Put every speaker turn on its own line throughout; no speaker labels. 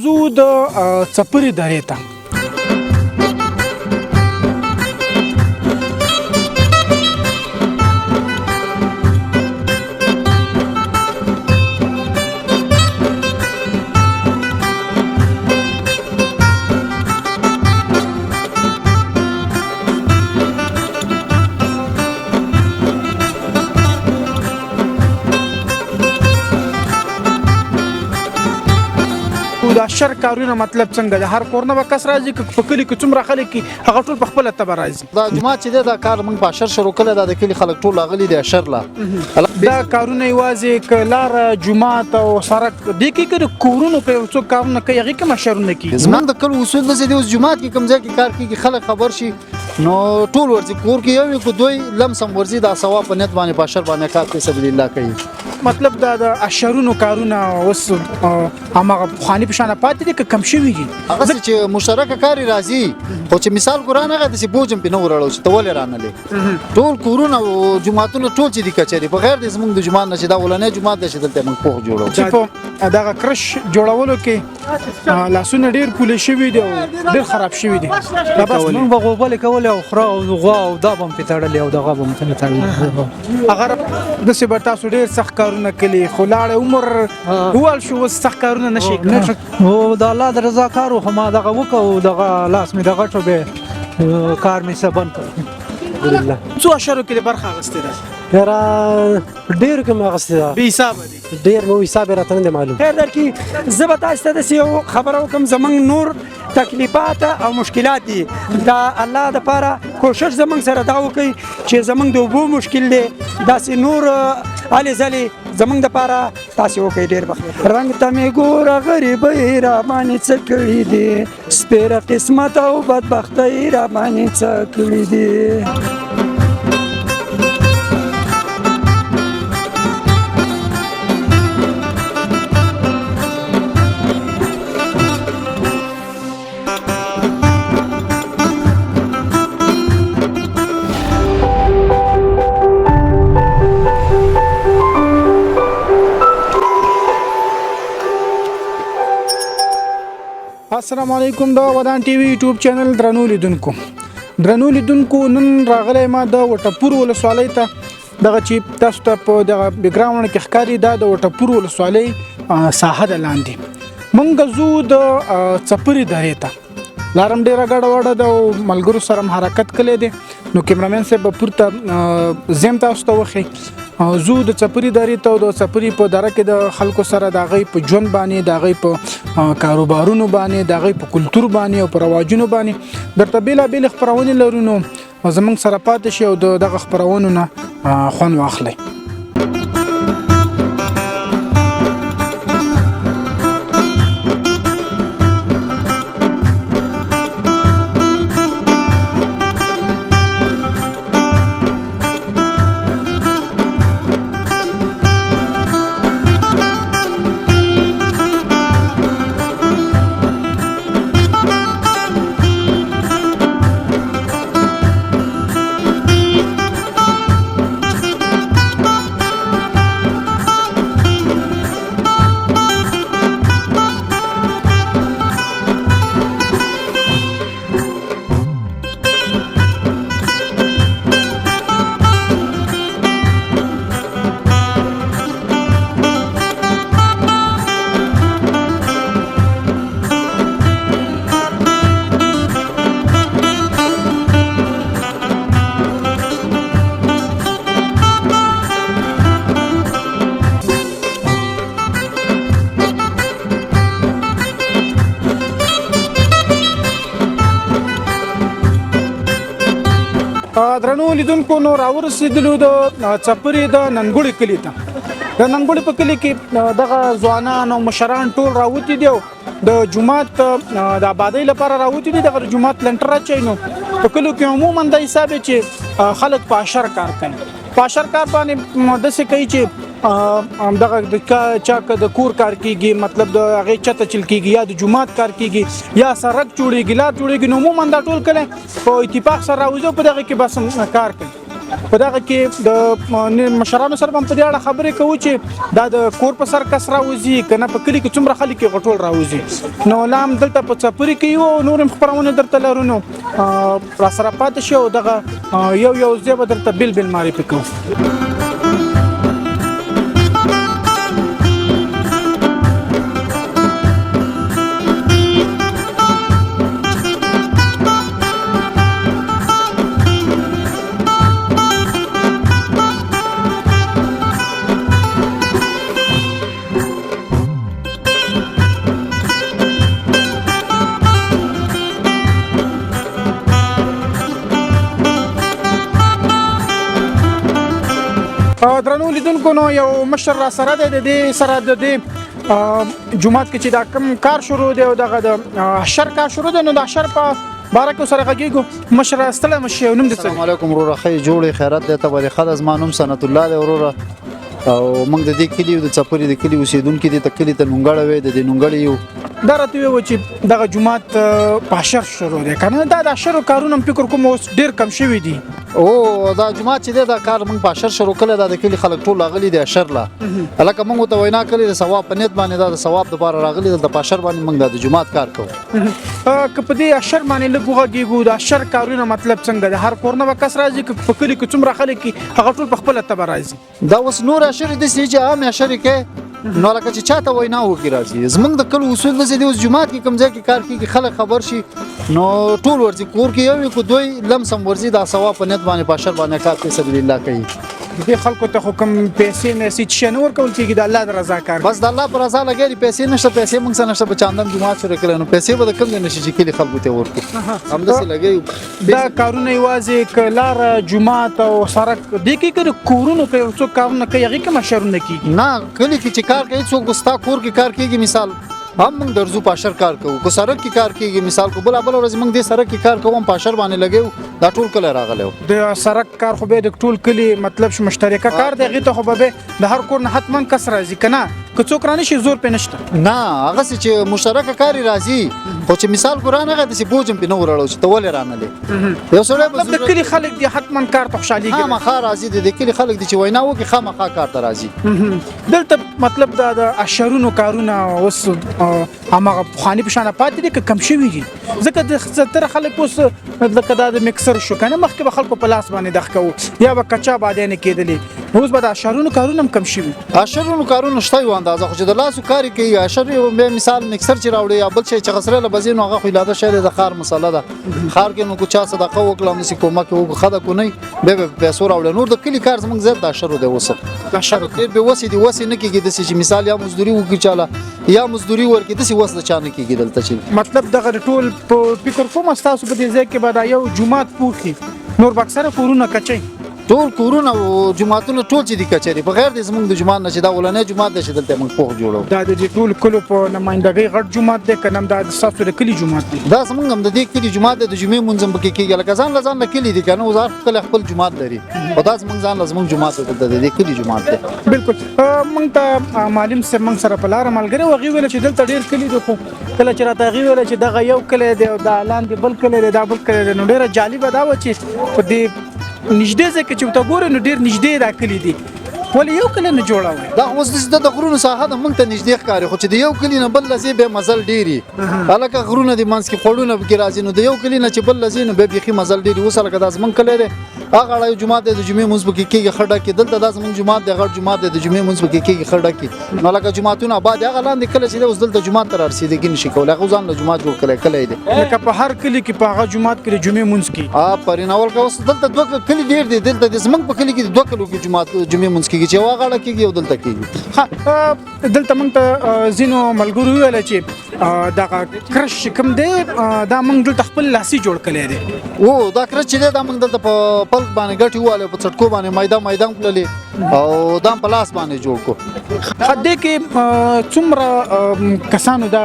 ځو د څپرې درې ته. د اشر کارونه مطلب څنګه د هر کورنه به کس راځي په کلي کې څومره خلک هغه ټول په خپل تبه راځي.
دا جمعه چې دا کار موږ په اشر شروع کړل دا د کلي خلک ټول راغلي دي اشر لا
دا کارونه یوازې لار جمعه او سړک د کې کورونو کې څو کارونه کوي هغه کوم اشرونه کوي.
زمونږ د کلو اصول د دې جمعه کې کوم ځای کې کار کوي خلک خبر شي نو ټول ورځي کور کې یو کو دوی لمسم ورځي دا ثواب په نیت باندې په اشر باندې کار په سبیل الله کوي.
مطلب دا د اشرونو کارونه اوس هغه خاني په شان پاتې دي کم شوي دي
هغه چې مشترک کاری راځي او چې مثال قران هغه د بوجم په نو وراړو چې تول رانلې ټول کورونه او جمعهتون ټول چې دي کچري په غیر د زمونږ د جمعه نشه دا ولنه جمعه د شدل ته موږ پوښ جوړو
چې په دغه کرش جوړولو کې لاسونه ډیر پوله شوي دي او ډیر خراب شوي دي.
دا بس موږ بغوبل کول او خرا او غوا او دا بم پټړل او دغه بم ته تړل
اگر د سبتا سو ډیر سخت کارونه کړي خو لاړ عمر هوال شو سخت کارونه نشي
او د الله د رضا کارو هم دغه وکاو دغه لاس می دغه ټو به کار می سبن کړ الحمدلله.
څو اشرو کې برخه غسته ده
را ډیر کوم غسته
به حساب دي
ډیر مو حساب راته نه معلوم.
خیر در کی زبتا است د سیو خبرو کوم زمنګ نور تکلیفات او مشکلات دي دا الله د پاره کوشش زمنګ سره دا وکي چې زمنګ د وبو مشکل دي داسې نور علي زلي زمنګ د پاره تاسو وکي ډیر بخیر. رنگ ته می ګور غریب را باندې څکړی دي سپیره قسمت او بدبختی را باندې څکړی دي.
السلام علیکم دا ودان ټي وي یوټیوب چینل درنو لیدونکو نن راغلی ما د وټپور ولسوالۍ ته دغه چې تاسو ته په دغه بیک ګراوند کې ښکاري دا د وټپور ولسوالۍ ساحه د لاندې مونږ زو د څپرې درې ته لارم ډیره ګډه وډه د ملګرو سره حرکت کړی دی نو کیمرامین صاحب پورته زم تاسو ته وخی زو د څپرې درې ته د څپرې په دره کې د خلکو سره د غي په ژوند باندې د غي په کاروبارونو باندې د غي په کلچر باندې او په رواجونو باندې درته بیل خبرونه لرونو زمونږ سره پاتې شي او دغه خبرونه نه خوان واخلي. درنو لیدونکو نو راورسېدلو د څپرې د ننګوړې کلي ته د ننګوړې په کلي کې دغه ځوانان او مشران ټول راوتي دي د جمعات د آبادۍ لپاره راوتي دي دغه جمعات لنټر اچوي نو په کلو کې عموما د حساب چې خلک په اشر کار کوي په اشر کار باندې داسې کوي چې دغه د چا د کور کار کیږي مطلب د هغه چته چل کیږي یا د جمعات کار کیږي یا سرک جوړیږي لار جوړیږي نو عموما دا ټول کله په اتفاق سره راوځي په دغه کې بس کار کوي په دغه کې د مشرانو سره هم په دې اړه خبرې کوو چې دا د کور په سر کس راوځي کنه په کلی کې څومره خلک غټول راوځي نو لام دلته په چپري کې یو نور خبرونه درته لرونو را سره پاتې شو دغه یو ځای به درته بل معرفي کوم درنو لیدونکو نو یو مشر را سره د دې سره د دې جمعات کې چې دا کم کار شروع دی او دغه د حشر کار شروع دی نو د حشر په باره کې سره غږیږو مشر استلم شي نوم د
السلام علیکم وروره خې جوړې خیرات دی ته ولې خلاص مانوم سنت الله دی وروره او موږ د دې کلی د چپري د کلی اوسیدونکو د کلی ته نونګړه وې د نونګړې یو
دا راته و چې دغه جمعات په حشر شروع دی کنه دا د حشر کارونه فکر کوم اوس ډیر کم شوی دي
او دا جمعات چې دا کار موږ په حشر شروع کړل د کلی خلک ټول راغلي دي حشر لا الکه موږ ته وینا کړی د ثواب په نیت باندې دا د ثواب لپاره راغلي د حشر باندې موږ د جمعات کار کوو
که په دې حشر باندې لګوږیږو د حشر کارونه مطلب څنګه د هر کورنه به کس راځي په کلی کې څومره خلک هغه ټول په خپل تبر راځي
دا اوس نور حشر د سې چې عام حشر کې نو لکه چې چاته وینا وکړي راځي زمونږ د کلو اصول د دې اوس جمعات کې کم ځای کې کار کوي خلک خبر شي نو ټول ورځي کور کې یو کو دوی لمسم ورځي دا ثواب په نیت باندې په حشر باندې کار په سبیل الله کوي
دې خلکو ته حکم پیسې نه سي چې نور کول کېږي د الله د رضا کار
بس د الله پر رضا لګي پیسې نشته پیسې موږ سره نشته په چاندم جمعات شروع کړو نو پیسې به کم نه شي چې کلی خلکو ته ورکو هم داسې لګي
دا کارونه یوازې کلار جمعات او سرک دې کې کړه کورونو کې څو کارونه کوي هغه کوم شرونه کیږي
نه کلی کې چې کار کوي څوک ګستا کور کې کار کوي مثال هم موږ درځو په حشر کار کوو کو سرک کې کار کوي مثال کو بل ورځ موږ دې سرک کې کار کوم په حشر باندې لګیو دا ټول کله راغلو
د سرک کار خو به د ټول کلی مطلب مشترکه کار دی غي ته خو به د هر کور نه حتما کس راځي کنه که څوک رانه شي زور په نشته
نه هغه چې مشترکه کاری راځي خو چې مثال قران هغه د بوجم په نور راړو چې ته ولې رانه لې یو سره
مطلب د کلی خلک دی حتما کار ته خوشالي
کوي خامخا راځي د کلی خلک دی چې وینا وکي خامخا کار ته راځي
دلته مطلب د اشرونو کارونه اوس هغه خاني په شان پاتې دي کم شوی دي ځکه د ستر خلک اوس لکه د مکسر شو کنه مخکې به خلکو په لاس باندې دخ کوو یا به کچا باندې نه کېدلې اوس به د اشرونو کارونه کم شوی
اشرونو کارونه شته یو اندازه خو چې د لاسو کاری کوي اشر به مثال مکسر چې راوړي یا بل شي چې غسره لبزین هغه خو لاده شهر د خار مسله ده خار کې نو کو چا صدقه وکړم نسی کومه کې وګ خدا کو نه به پیسو راوړي نور د کلی کار زمنګ زیات د اشرو دی وسه اشر کې به وسی دی وسی نه کېږي د چې مثال یا مزدوري وکړي چاله یا مزدوري ورکې د وسه چانه کېږي دلته چې
مطلب دغه ټول په فکر کوم تاسو په دې ځای کې به دا یو جمعات پوخي نور بکسره کورونه کچي
ټول کورونه او جمعاتونه ټول چې دي کچري په غیر د زمونږ د جمعات نه چې دا ولنه جمعات د دلته موږ پوخ جوړو
دا د ټول کلو په نمائندګۍ غټ جمعات دی کنه دا د ساسو د کلی جمعات دی
دا زمونږ هم د دې کلی جمعات د جمعې منځم کې کېږي لکه ځان لزان کلی دي کنه وزار خپل جمعات لري او دا زمونږ ځان لزمونږ جمعات د دې کلی جمعات دی
بالکل موږ ته معلم سره موږ سره په لار ملګری وغي ویل چې دلته ډیر کلی دی خو کله چې راته غي ویل چې دغه یو کلی دی او دا لاندې بل کلی دی دا بل کلی دی نو ډیره جالب دا و چې په دې نږدې ځکه چې ته ګورې نو ډیر نږدې دا کلی دی ولې یو کلی نه جوړاوه
دا اوس د غرونو ساحه د مونږ ته نږدې ښکاري خو چې د یو کلی نه بل لزی به مزل ډیری هلکه غرونه د منځ کې خړونه به راځي نو د یو کلی نه چې بل لزی نو به بيخي مزل ډیری اوس هلکه د زمون کلی دی هغه اړای جمعه د جمعې منځ کې کېږي خړډه کې دلته د زمون جمعه د غړ جمعه د جمعې منځ کې کېږي خړډه کې نو لکه جمعهتون آباد هغه لاندې کله چې اوس دلته جمعه تر رسیدګي نشي کولای هغه ځان له جمعه جوړ کړي دی
لکه په هر کلی کې په هغه جمعه کې جمعې منځ کې
پریناول کا اوس دلته دوه کلی ډیر دي دلته د زمون په کلی کې دوه کلو کې جمعه منځ کې چې هغه اړه کېږي او دلته کېږي
دلته موږ ته زینو ملګرو ویل چې دغه کرش کوم دی دا موږ دلته خپل لاسي جوړ کړی دی
او دا کرش چې دا موږ دلته په پلک باندې ګټي واله په چټکو باندې میدان کړلې او دا په لاس باندې جوړ کو
خدای کې څومره کسانو دا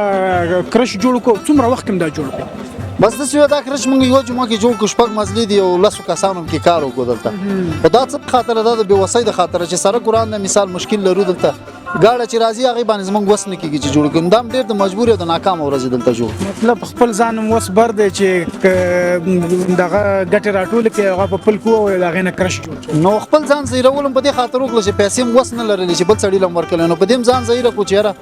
کرش جوړ کو څومره وخت کې دا جوړ کو
بس د سوي دا کرش موږ یو جمعه کې جوړ کو شپږ مزلي دي او لاسو کسانو کې کار وکړ دلته دا څه خاطر دا د بيوسۍ د خاطر چې سره قران د مثال مشکل لرو دلته گاډه چې راځي هغه باندې زمونږ وس نه کیږي چې جوړ کړو دا ډېر د مجبور او د ناکام ورځ دلته جوړ
مطلب خپل ځان وس بر دی چې دغه ګټه راټول کې هغه په پل کو او هغه نه کرش جوړ
نو خپل ځان زیرولم په دې خاطر وکړل چې پیسې هم وس نه لرلې چې بل سړی لم ورکل نو په دې ځان زیره کو چیرې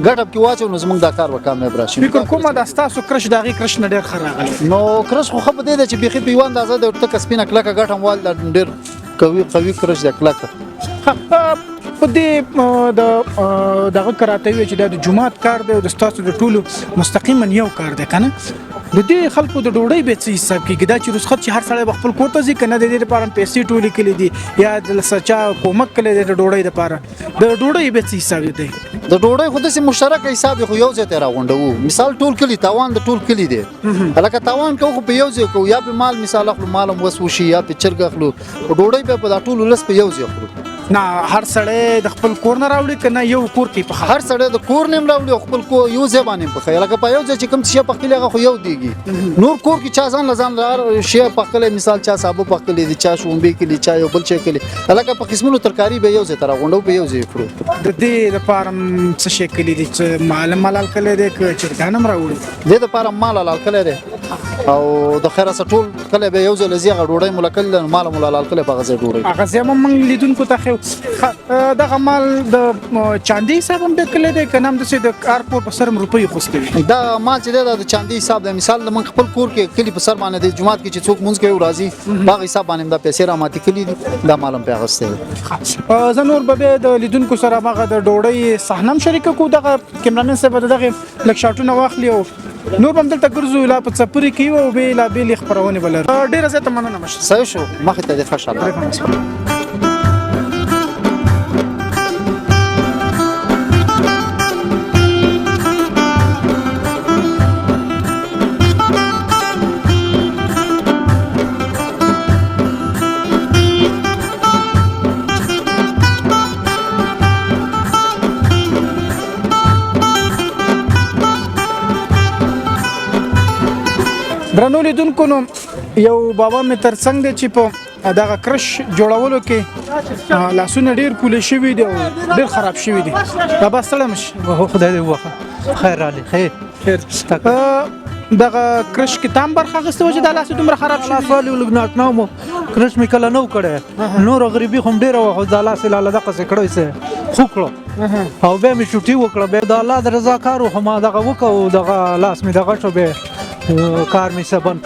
ګټه کې واچو نو زمونږ دا کار وکامه براشي
فکر کومه د تاسو کرش دغه کرش نه ډیر خراغلی
نو کرش خو خپ دې چې بيخي په یو اندازه د ورته کسبینه کلکه ګټم وال ډېر قوي کرش د کلکه
په دې دغه کراته وی چې د جمعات کار دی او د تاسو د ټولو مستقیما یو کار دی کنه د دې خلکو د ډوډۍ به څه حساب کیږي دا چې رسخت چې هر سړی خپل کور ته ځي کنه د دې لپاره پیسې ټولې کړي دي یا د سچا کومک کړي د ډوډۍ لپاره د ډوډۍ به څه حساب دی
د ډوډۍ خو د سي مشترک حساب خو یو ځای ته راغونډو مثال ټول کلی تاوان د ټول کلی دی هلکه تاوان کو خو په یو ځای کو یا په مال مثال خپل مالم وسوشي یا په چرګ خلو ډوډۍ په ټول لس په یو ځای خلو
نه هر سړی د خپل کور نه راوړي کنه یو کور کې په
هر سړی د کور نیم راوړي خپل کو یو ځای باندې په خیال کې په یو ځای چې کوم څه په خپل خو یو دیږي نور کور کې چا ځان لزان لار شی په خپل مثال چا صاحب په خپل دي چا شومبي کې چا یو بل چا کې هلکه په قسمونو ترکاری به یو ځای تر غونډو په یو ځای کړو
د دې لپاره څه شي کلی دي چې مال کلی دي چې ځانم راوړي
د دې لپاره مال لال کلی دي او د خیره سټول کله به یو ځل زیغه ډوډۍ ملکل مال ملال کله په غزه ډوډۍ
هغه زمو من لیدونکو ته خو دغه مال د چاندي حساب هم وکړل دي کنه د سې د کارپور په سر روپۍ خوستوي
دا مال چې د چاندي حساب د مثال د من خپل کور کې کلی په سر باندې د جمعات کې چې څوک مونږ کوي راځي باغ حساب باندې د پیسې را ماتي کلی دا مالم په غسته
زنور به د لیدونکو سره هغه د ډوډۍ صحنم شریک کو دغه کیمرامن سره دغه لک شاټونه واخلي او نور هم دلته ګرځو لا په څپري کې او به لا به خبرونه بلر ډیر زه ته مننه مشه
صحیح شو مخه ته د خوشاله
درنو لیدونکو نو یو بابا می تر څنګ دی چې په دغه کرش جوړولو کې لاسونه ډیر کولې شوی دی او ډیر خراب شوی دی بابا سلام
خدای دې وخه خیر علي خیر
دغه کرش کې تام برخه غسته و چې د لاس دومره خراب شوی
سوالي ولګنات نو کرش می کله نو کړه نور غریبي خو ډیر و د لاس لاله دغه څه کړی سه خو کړو او به می چټي وکړه به د الله د رضا کارو هم دغه وکاو دغه لاس می دغه شو به کار می سبن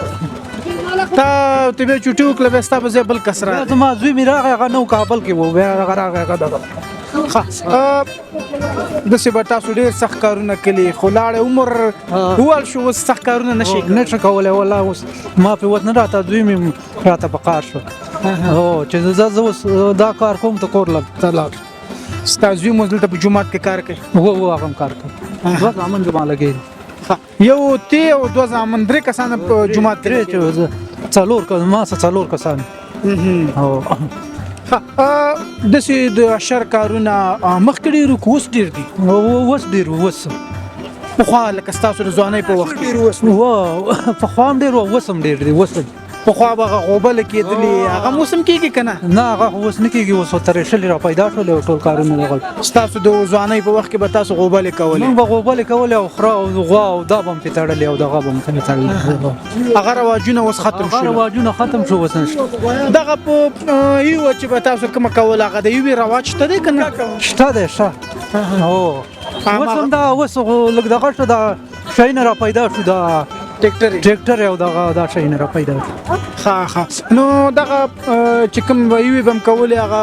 تا ته به چټي وکړه به ستا په بل کسره
ما زوی می راغه نو کابل کې وو به راغه دغه
د سبا تاسو ډیر سخت کارونه کړي خو لاړ عمر هوال شو سخت کارونه نشي
کولای والله اوس ما په وطن راته دوی می راته پکار شو او چې زه دا کار کوم ته کور لګ
ستاسو موږ دلته په جمعات کې کار کوي
وو هغه کار کوي زه امن جمعه لګي
یو تی او دو زامن درې کسان په جمعات
کې څلور کسان ما څلور کسان او د سې
د اشر کارونه مخکړي روکوس ډیر دي
وس ډیر وس
په خوا لکه تاسو د ځواني په وخت
ډیر وس په خوا ډیر وسم ډیر دی وس
په خوا به غوبل کېدلی هغه موسم کېږي کنه
نه هغه وس نه کېږي وس ترې شل را پیدا شول او ټول کارونه لغل
تاسو د ځواني په وخت کې به تاسو غوبل کولې
نو به غوبل کولې او خرا او غوا او دا بم پټړلې او دغه بم پټړلې
هغه رواجونه وس ختم شو
رواجونه ختم شو وس
دغه په یو چې به تاسو کوم کول هغه د یو رواج ته دی کنه
شته ده شته او وسم دا وس لګ دغه شو دا شاین را پیدا شو دا ټریکټر یو دا شاین را پیدا شو
ها نو دغه چې کوم وی بم کولې هغه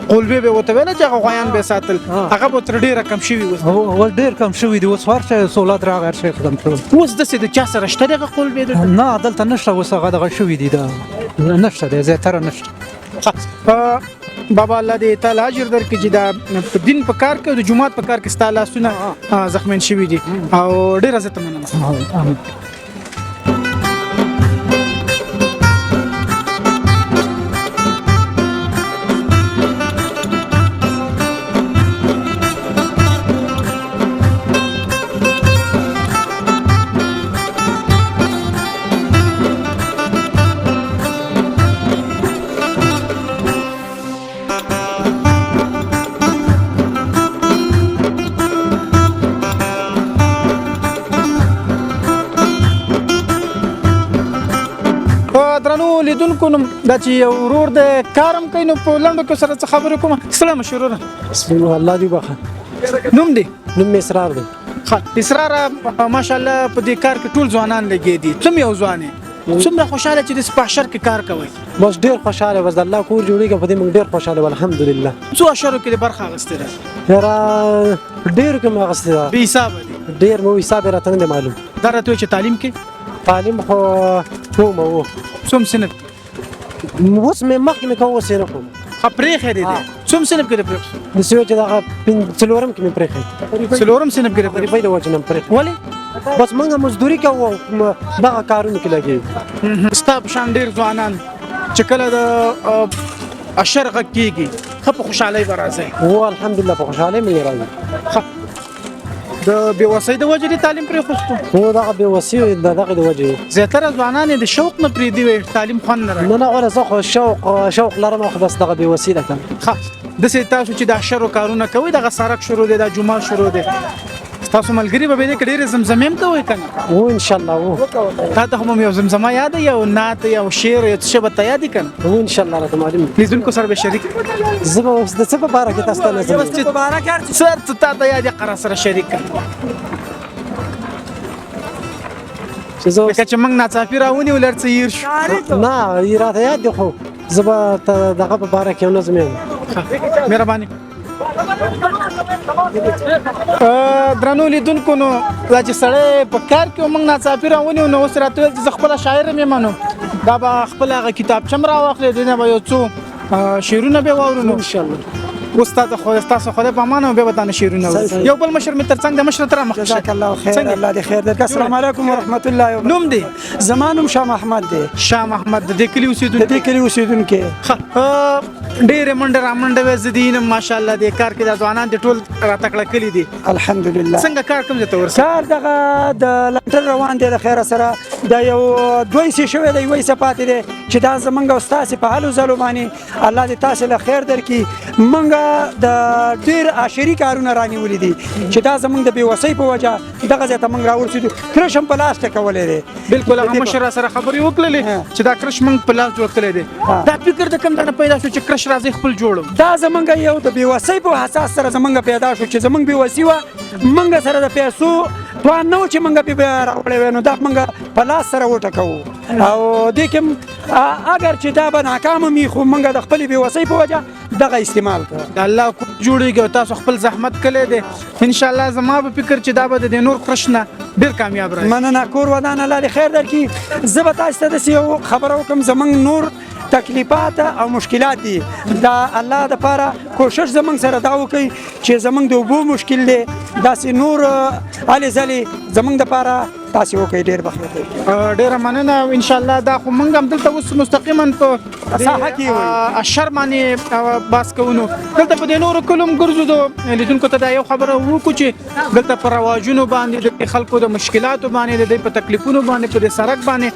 قلبي به وته نه چې هغه غیان به ساتل هغه به تر ډیره کم شوی
و ډیر کم شوی دی اوس ورشه سولاد راغی شي ختم شو
اوس د سې د چا سره شته دغه قلبي
نه دلته نشته اوس هغه دغه شوی دی دا نشته دی زه تر نشته
بابا الله دې تعالی اجر درکړي چې دا دین په کار کې د جمعات په کار کې ستاله سونه زخمین شوی دي او ډیر عزت مننه لیدونکو نوم دا چې یو ورور د کارم کوي نو په لنډو کې سره څه خبرې کوم. سلام شروره
بسم الله الله دې بخښه.
نوم دی
نوم مې اسرار دی.
ښه اسرار ماشاءالله په دې کار کې ټول ځوانان لګي دي. څوم یو ځوان څومره خوشاله چې د سپاشر کې کار کوي؟
بس ډېر خوشاله بس د الله کور جوړېږي په دې موږ ډېر خوشاله الحمدلله.
څو اشرو کې برخه اخیستې ده؟
یاره ډېر کوم اخیستې ده
بې حسابه دي.
ډېر مو حساب راته نه دی معلوم.
دا راته چې تعلیم کې
تعلیم خو کوم و
څوم صنف
اوس مې مخکې مې کوم اوس یې نه کوم.
ښه پرېښی دی څوم صنف کې دی پرېښی؟
د سوی چې دغه څلورم کې مې پرېښی.
څلورم صنف کې دی پرېښی.
غریبۍ د وجې نه مې پرېښی.
ولې؟
بس موږ مزدوري کوو دغه کارونو کې لګېږو.
ستا په شان ډېر ځوانان چې کله د اشر غږ کېږي ښه په خوشحالۍ به راځئ.
و الحمدلله په خوشحالۍ مې راځي.
د بېوسۍ د وجې دې تعلیم پرېښوستو؟
و دغه بېوسي د دغې د وجې
زیاتره ځوانان یې د شوق نه پرېږدي وایي تعلیم خوند نه راکوي.
نه غواړه زه خو شوق لرم خو بس دغه بېوسي ده که نه.
ښه داسې تاسو چې د اشرو کارونه کوئ دغه سړک شروع دی دا جومات شروع دی تاسو ملګري به دې کې ډېرې زمزمې هم کوئ که نه؟
و انشاءالله و
تا ته هم یو زمزمه یاده یو نعت یو شعر یو څه شی به ته یاد که نه؟
و انشاءالله راته معلوم
لیدونکو سره به شریک
زه به اوس د څه په باره کې تاسو ته نظم
بس چې څه تا ته یاد یې قرار سره شریک کړه.
چې زه اوس
لکه چې موږ ناڅاپي راونیو لړ څه هیر شو.
نه یې راته یاد دي خو زه به دغه په باره کې یو نظم یم.
مهرباني. درنو لیدونکو نو دا چې سړی په کار کې موږ ناڅاپي راونیو نو اوس راته ویل چې زه خپله شاعر یم نو دا به خپل هغه کتابچه م راواخلې دوی نه به یو څو شعرونه به واورو. نو
انشاءالله
اوس ستاسو خدای په امان او بیا به تا نه شعرونه واورو. یو بل مشر مې تر څنګ د مشر تر مخکې
جزاک الله خیر الله دې خیر درکړي. السلام علیکم ورحمت الله وبرکاته.
نوم دی
زما نوم شاه محمد دی.
شاه محمد د دې کلي
د
اوسېدونکی.
دې کلي اوسېدونکی.
ډېرې منډې رامنډې وې زه دې ینم ماشاءالله دې کار کې دا ځوانان دې ټول راتکړه کلي دي.
الحمدلله.
څنګه کار کوم ځای ته ورسې؟
کار دغه د لنډر روان دی د خیره سره دا یو دوی سي شوی دی یوه حصه پاتې دی چې دا زمونږ او ستاسې په هلو ځلو باندې الله دې تاسې له خیر درکړي. موږ د ډېر عشري کارونه رانیولي دي چې دا زمونږ د بېوسۍ په وجه دغه ځای ته موږ راورسېدو. کرش هم په لاس ټکولی دی.
بالکل هغه مشر را سره خبرې وکړلې چې دا کرش موږ په لاس جوړ کړی دی. دا فکر د کوم ځای نه پیدا شو چې کرش راځي خپل جوړو؟
دا زمونږ یو د بېوسۍ په حساس سره زمونږ پیدا شو چې زمونږ بېوسي وه موږ سره د پیسو توان نه و چې موږ پې راوړی وی نو دا موږ په لاس سره وټکوو او دې کې اگر چې دا به ناکامه وي خو موږ د خپلې بېوسۍ په وجه دغه استعمال کړه.
د الله کور جوړېږي او تاسو خپل زحمت کړی دی. انشاءالله زما به فکر چې دا به د دې نور کرش نه ډېر کامیاب راشي.
مننه کور ودان الله دې خیر درکړي. زه به تاسو ته داسې یو خبره وکړم زمونږ نور تکلیفات او مشکلات دي دا الله دپاره کوشش زمونږ سره دا وکړي چې زمونږ د اوبو مشکل دی داسې نور هلې ځلې زمونږ دپاره تاسې وکړئ. ډېر بخت وکړئ.
ډېره مننه. انشاءالله دا خو موږ هم دلته اوس مستقیما په
ساحه کې
اشر باندې باس کوو. دلته په دې نورو کلو هم ګرځو د لیدونکو ته دا یو خبره وکړو چې دلته په رواجونو باندې د خلکو د مشکلاتو باندې د دوی په تکلیفونو باندې په دې سړک باندې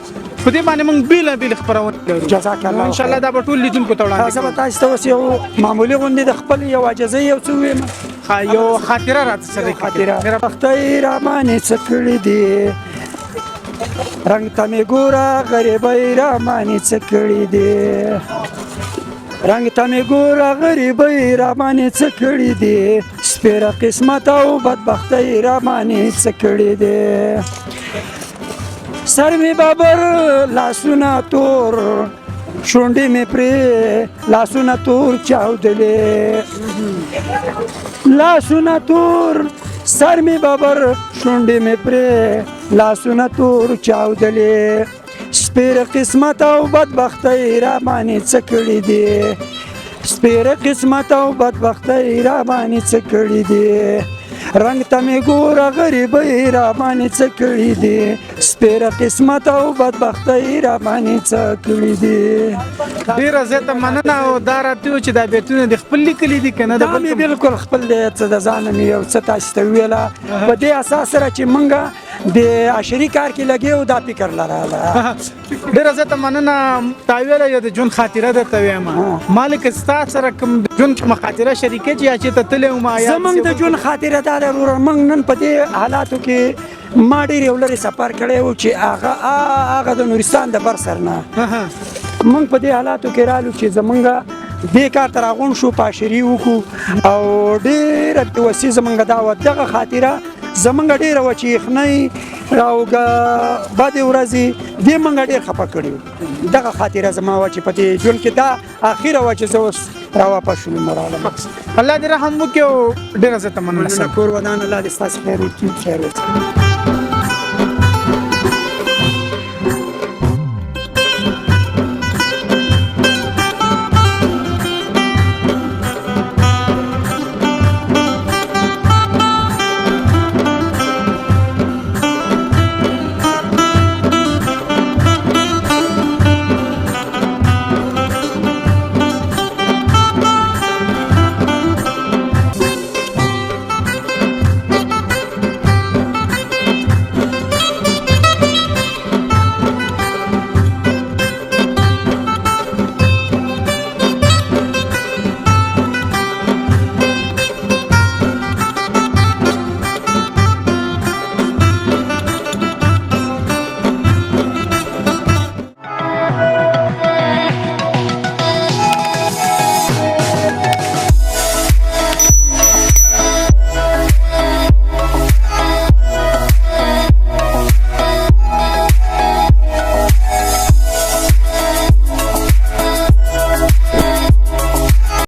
په دې باندې موږ بېلابېل خپرونه لرو.
جزاک الله
انشاءالله دا به ټول لیدونکو ته وړاندې
زه به تاسو ته اوس یو معمولي غوندې د خپل یو عاجزۍ یو څه ووایم.
یو خاطره راته سره
خاطره بختۍ رامانې څه کړي دي رنګ ته مې ګوره غریبۍ رامانې څه کړي دي رنګ ته مې ګوره غریبۍ رامانې څه کړي دي سپېره قسمت او بدبختۍ رامانې څه کړي دي سر مې بابر لاسونه تور شونډې مې پرې لاسونه تور چاودلې لاسونه تور سر مې بابر شونډې مې پرې لاسونه تور چاودلې سپېره قسمت او بدبختۍ راباندې څه کړي دي سپېره قسمت او بدبختۍ راباندې څه کړي دي رنګ ته مې ګوره غریبۍ راباندې څه کړي دي سپېره قسمت او بدبختۍ راباندې څه کړي دي.
ډېره زیاته مننه. او دا راته وویل چې دا بیتونه د خپل لیکلي دي که نه؟
دا مې بلکل خپل دی څه د ځانه مې یو څه تاسو ته وویله په دې اساس سره چې موږ د عشري کار کې لګېو دا فکر لراله.
ډېره زیاته مننه. تا ویله یو د ژوند خاطره درته وایم مالک ستا سره کوم د ژوند کومه خاطره شریکه چې یا چېرته تللی وم
زموږ د ژوند خاطره دا ده وروره موږ نن په دې حالاتو کې ما ډېر یو لرې سفر کړی و چې هغه د نورستان د بر سر نه موږ په دې حالاتو کې رالو چې زمونږ دې کار ته راغونډ شو پاشري وکړو او ډېره بېوسي زمونږ دا وه دغه خاطره زمونږ ډېره وه چې یخنۍ او بدې ورځې دې مونږ ډېر خفه کړي وو دغه خاطره زما وه چې په دې ژوند کې دا اخره وه چې زه اوس راواپس شولم ورغلم
الله دې رحم وکړي او ډېره زیاته مننه
کور ودان الله دې ستاسو خیر وکړي خیر وکړي